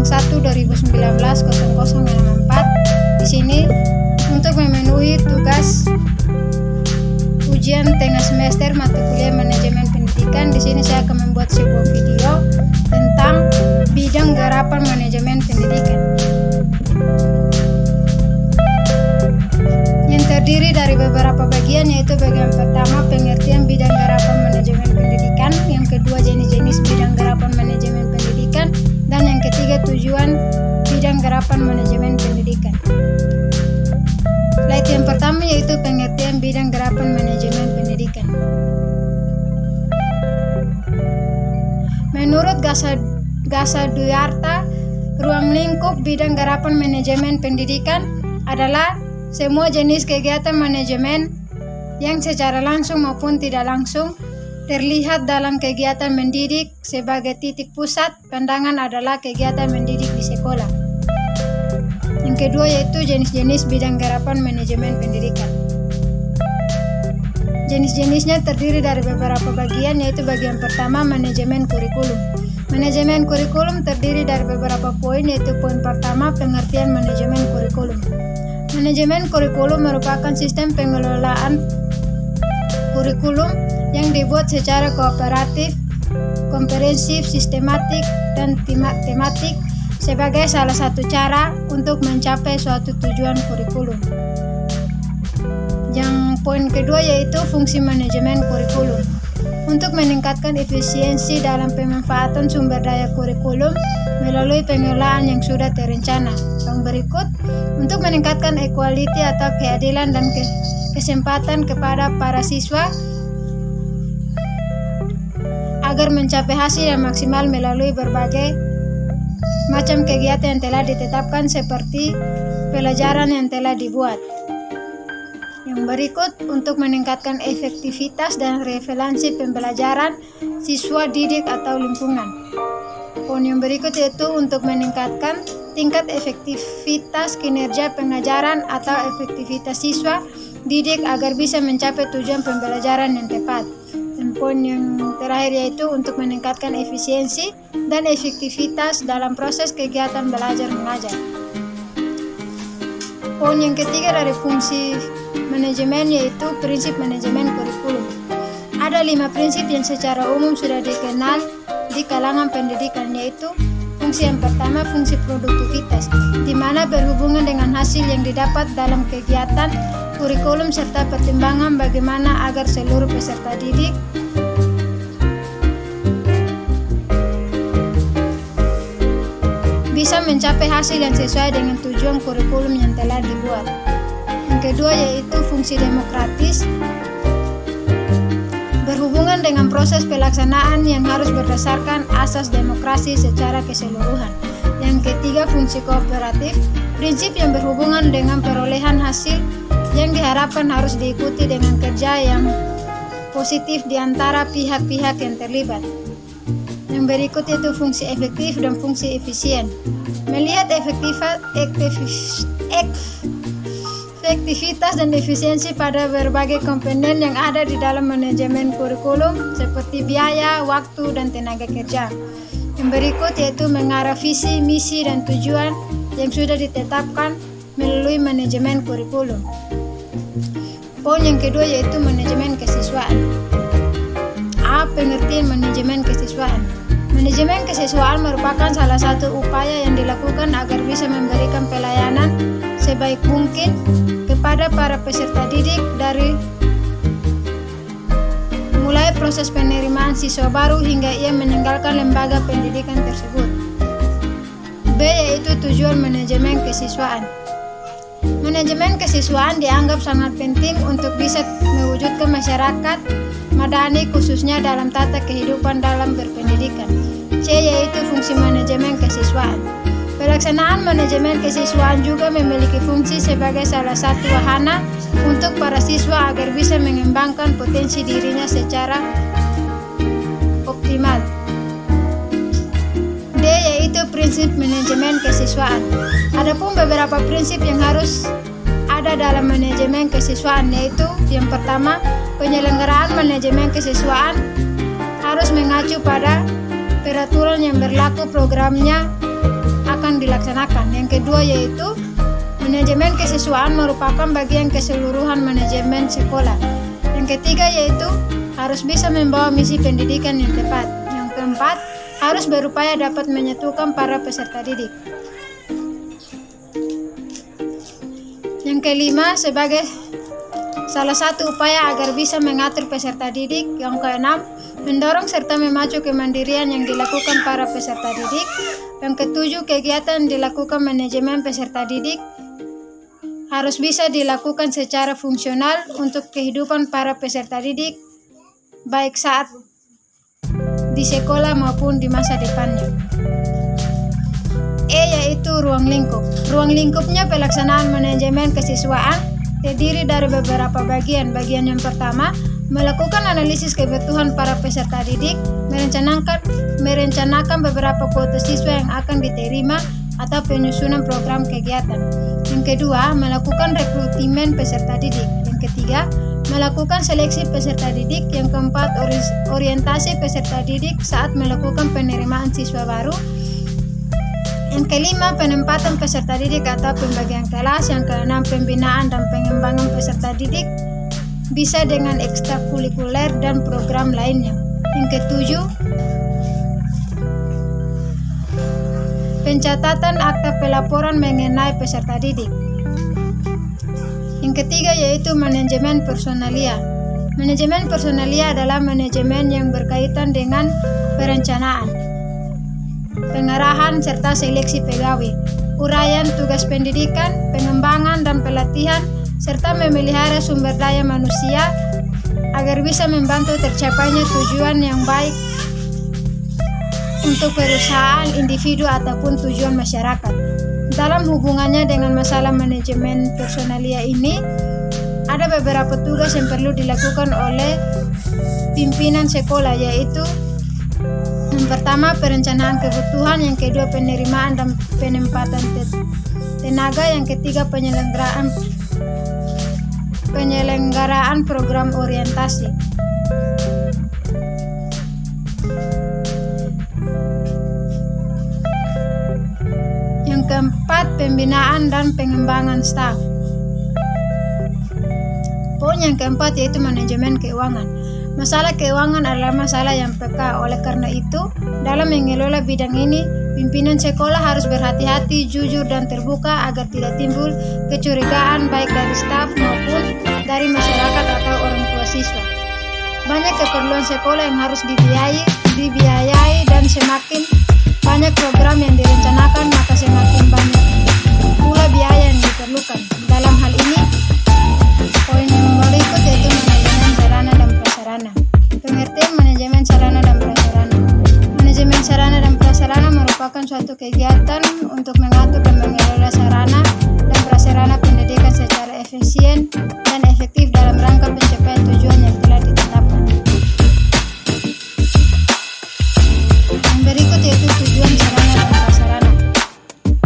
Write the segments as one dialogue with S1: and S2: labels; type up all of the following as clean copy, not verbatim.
S1: 1/2019/0064 di sini untuk memenuhi tugas ujian tengah semester mata kuliah manajemen pendidikan. Di sini saya akan membuat sebuah video tentang bidang garapan manajemen pendidikan yang terdiri dari beberapa bagian, yaitu bagian pertama pengertian bidang garapan manajemen pendidikan, yang kedua jenis-jenis bidang garapan manajemen pendidikan, dan yang ketiga tujuan bidang garapan manajemen pendidikan. Slide yang pertama yaitu pengertian bidang garapan manajemen pendidikan. Menurut Gassaduyarta, ruang lingkup bidang garapan manajemen pendidikan adalah semua jenis kegiatan manajemen yang secara langsung maupun tidak langsung terlihat dalam kegiatan mendidik. Sebagai titik pusat pandangan adalah kegiatan mendidik di sekolah. Yang kedua yaitu jenis-jenis bidang garapan manajemen pendidikan. Jenis-jenisnya terdiri dari beberapa bagian, yaitu bagian pertama manajemen kurikulum. Manajemen kurikulum terdiri dari beberapa poin, yaitu poin pertama pengertian manajemen kurikulum. Manajemen kurikulum merupakan sistem pengelolaan kurikulum yang dibuat secara kooperatif, komprehensif, sistematik, dan tematik sebagai salah satu cara untuk mencapai suatu tujuan kurikulum. Yang poin kedua yaitu fungsi manajemen kurikulum. Untuk meningkatkan efisiensi dalam pemanfaatan sumber daya kurikulum melalui pengelolaan yang sudah terencana. Yang berikut, untuk meningkatkan equality atau keadilan dan kesempatan kepada para siswa agar mencapai hasil yang maksimal melalui berbagai macam kegiatan yang telah ditetapkan seperti pelajaran yang telah dibuat. Yang berikut, untuk meningkatkan efektivitas dan relevansi pembelajaran siswa didik atau lingkungan. Poin yang berikut yaitu untuk meningkatkan tingkat efektivitas kinerja pengajaran atau efektivitas siswa didik agar bisa mencapai tujuan pembelajaran yang tepat. Dan poin yang terakhir yaitu untuk meningkatkan efisiensi dan efektivitas dalam proses kegiatan belajar mengajar. Poin yang ketiga dari fungsi manajemen yaitu prinsip manajemen kurikulum. Ada 5 prinsip yang secara umum sudah dikenal di kalangan pendidikan, yaitu fungsi yang pertama fungsi produktivitas, di mana berhubungan dengan hasil yang didapat dalam kegiatan kurikulum serta pertimbangan bagaimana agar seluruh peserta didik bisa mencapai hasil yang sesuai dengan tujuan kurikulum yang telah dibuat. Yang kedua yaitu fungsi demokratis, berhubungan dengan proses pelaksanaan yang harus berdasarkan asas demokrasi secara keseluruhan. Yang ketiga fungsi kooperatif, prinsip yang berhubungan dengan perolehan hasil yang diharapkan harus diikuti dengan kerja yang positif di antara pihak-pihak yang terlibat. Yang berikut itu fungsi efektif dan fungsi efisien. Melihat efektivitas dan efisiensi pada berbagai komponen yang ada di dalam manajemen kurikulum seperti biaya, waktu, dan tenaga kerja. Yang berikut yaitu mengarah visi, misi, dan tujuan yang sudah ditetapkan melalui manajemen kurikulum. Poin yang kedua yaitu manajemen kesiswaan. Pengertian manajemen kesiswaan. Manajemen kesiswaan merupakan salah satu upaya yang dilakukan agar bisa memberikan pelayanan sebaik mungkin kepada para peserta didik dari mulai proses penerimaan siswa baru hingga ia meninggalkan lembaga pendidikan tersebut. B yaitu tujuan manajemen kesiswaan. Manajemen kesiswaan dianggap sangat penting untuk bisa mewujudkan masyarakat madani khususnya dalam tata kehidupan dalam berpendidikan. C yaitu fungsi manajemen kesiswaan. Pelaksanaan manajemen kesiswaan juga memiliki fungsi sebagai salah satu wahana untuk para siswa agar bisa mengembangkan potensi dirinya secara optimal. D yaitu prinsip manajemen kesiswaan. Adapun beberapa prinsip yang harus ada dalam manajemen kesiswaan, yaitu yang pertama, penyelenggaraan manajemen kesiswaan harus mengacu pada peraturan yang berlaku. Programnya akan akan dilaksanakan. Yang kedua yaitu manajemen kesiswaan merupakan bagian keseluruhan manajemen sekolah. Yang ketiga yaitu harus bisa membawa misi pendidikan yang tepat. Yang keempat, harus berupaya dapat menyatukan para peserta didik. Yang kelima, sebagai salah satu upaya agar bisa mengatur peserta didik. Yang keenam, mendorong serta memacu kemandirian yang dilakukan para peserta didik. Yang ketujuh, kegiatan dilakukan manajemen peserta didik harus bisa dilakukan secara fungsional untuk kehidupan para peserta didik, baik saat di sekolah maupun di masa depannya. Yaitu ruang lingkup. Ruang lingkupnya pelaksanaan manajemen kesiswaan terdiri dari beberapa bagian. Bagian yang pertama, melakukan analisis kebutuhan para peserta didik, merencanakan beberapa kuota siswa yang akan diterima atau penyusunan program kegiatan. Yang kedua, melakukan rekrutmen peserta didik. Yang ketiga, melakukan seleksi peserta didik. Yang keempat, orientasi peserta didik saat melakukan penerimaan siswa baru. Yang kelima, penempatan peserta didik atau pembagian kelas. Yang keenam, pembinaan dan pengembangan peserta didik bisa dengan ekstrakurikuler dan program lainnya. Yang ketujuh, pencatatan akta pelaporan mengenai peserta didik. Yang ketiga yaitu manajemen personalia. Manajemen personalia adalah manajemen yang berkaitan dengan perencanaan, pengarahan serta seleksi pegawai, uraian tugas pendidikan, pengembangan dan pelatihan, serta memelihara sumber daya manusia agar bisa membantu tercapainya tujuan yang baik untuk perusahaan, individu ataupun tujuan masyarakat. Dalam hubungannya dengan masalah manajemen personalia ini, ada beberapa tugas yang perlu dilakukan oleh pimpinan sekolah, yaitu yang pertama perencanaan kebutuhan, yang kedua penerimaan dan penempatan tenaga, yang ketiga penyelenggaraan program orientasi. Yang keempat, pembinaan dan pengembangan staf. Poin yang keempat yaitu manajemen keuangan. Masalah keuangan adalah masalah yang peka. Oleh karena itu, dalam mengelola bidang ini, pimpinan sekolah harus berhati-hati, jujur dan terbuka agar tidak timbul kecurigaan baik dari staf maupun dari masyarakat atau orang tua siswa. Banyak keperluan sekolah yang harus dibiayai dan semakin banyak program yang direncanakan, maka semakin banyak pula biaya yang diperlukan. Dalam hal ini, poin yang berikut yaitu manajemen sarana dan prasarana. Pengertian manajemen sarana dan prasarana. Manajemen sarana dan prasarana merupakan suatu kegiatan untuk mengatur dan mengelola sarana dan prasarana pendidikan secara efisien dan efektif dalam rangka pencapaian tujuan yang telah ditetapkan. Yang berikut yaitu tujuan sarana dan prasarana.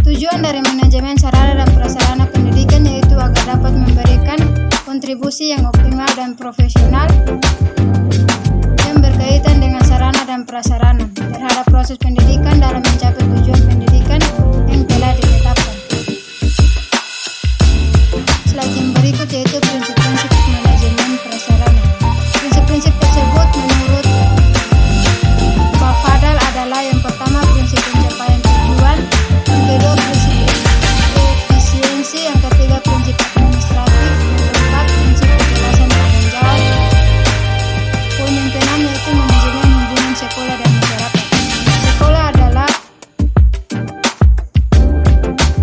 S1: Tujuan dari manajemen sarana dan prasarana pendidikan yaitu agar dapat memberikan kontribusi yang optimal dan profesional yang berkaitan dengan sarana dan prasarana terhadap proses pendidikan dalam mencapai tujuan pendidikan yang telah ditetapkan. Slide yang berikut yaitu prinsip-prinsip manajemen prasarana. Prinsip-prinsip tersebut menurut Pak Fadal adalah yang pertama prinsip pencapaian tujuan, yang kedua prinsip efisiensi, yang ketiga prinsip administratif, yang keempat prinsip kejelasan tanggung jawab. Poin yang keenam yaitu manajemen hubungan sekolah dan masyarakat. Sekolah adalah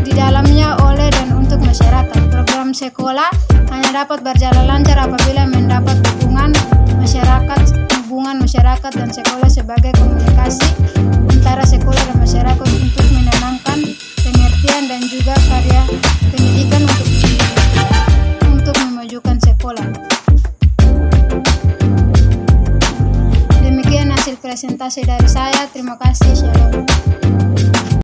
S1: di dalamnya oleh dan untuk masyarakat. Program sekolah hanya dapat berjalan lancar apabila mendapat hubungan masyarakat dan sekolah sebagai komunikasi antara sekolah dan masyarakat untuk menanamkan pengertian dan juga karya pendidikan untuk memajukan sekolah. Demikian hasil presentasi dari saya. Terima kasih. Shalom.